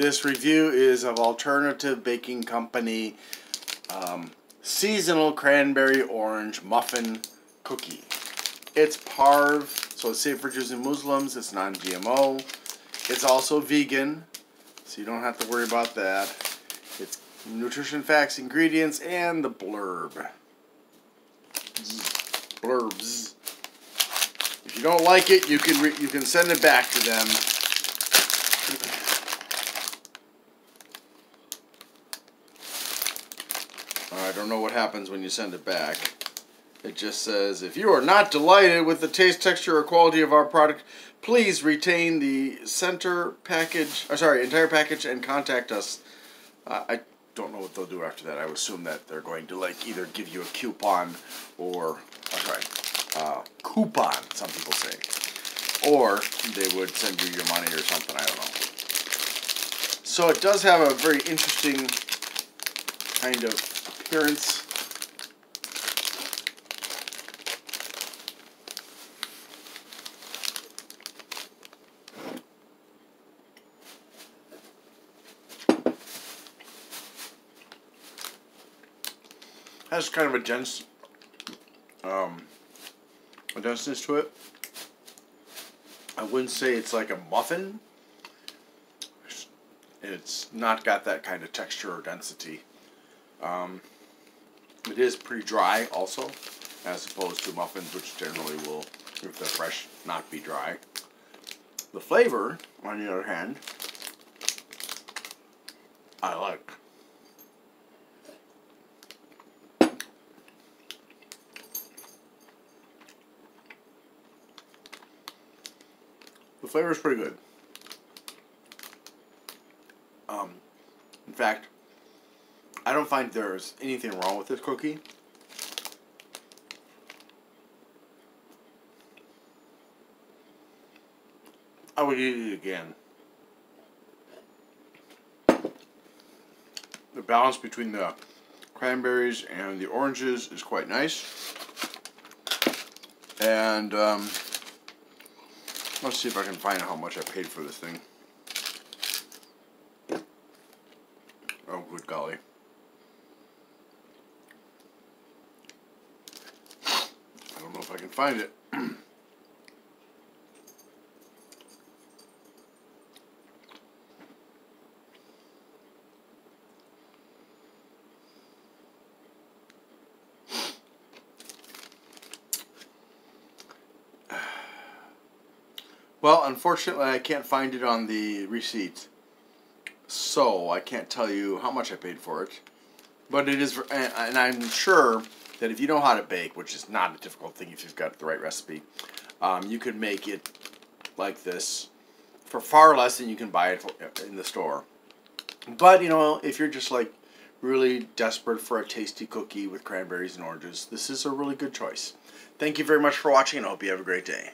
This review is of Alternative Baking Company Seasonal Cranberry Orange Muffin Cookie. It's parve, so it's safe for Jews and Muslims. It's non-GMO. It's also vegan, so you don't have to worry about that. It's nutrition facts, ingredients, and the blurb. Blurbs. If you don't like it, you can send it back to them. I don't know what happens when you send it back. It just says, if you are not delighted with the taste, texture, or quality of our product, please retain the entire package and contact us. I don't know what they'll do after that. I would assume that they're going to either give you a coupon or, coupon, some people say. Or they would send you your money or something, I don't know. So it does have a very interesting kind of appearance. Has kind of a dense, denseness to it. I wouldn't say it's like a muffin. It's not got that kind of texture or density. It is pretty dry also, as opposed to muffins, which generally will, if they're fresh, not be dry. The flavor, on the other hand, I like. The flavor is pretty good. In fact, I don't find there's anything wrong with this cookie. I would eat it again. The balance between the cranberries and the oranges is quite nice. And let's see if I can find out how much I paid for this thing. Oh, good golly. I don't know if I can find it. Well, unfortunately, I can't find it on the receipt, so I can't tell you how much I paid for it. But it is, and I'm sure that if you know how to bake, which is not a difficult thing if you've got the right recipe, you could make it like this for far less than you can buy it in the store. But, you know, if you're just really desperate for a tasty cookie with cranberries and oranges, this is a really good choice. Thank you very much for watching, and I hope you have a great day.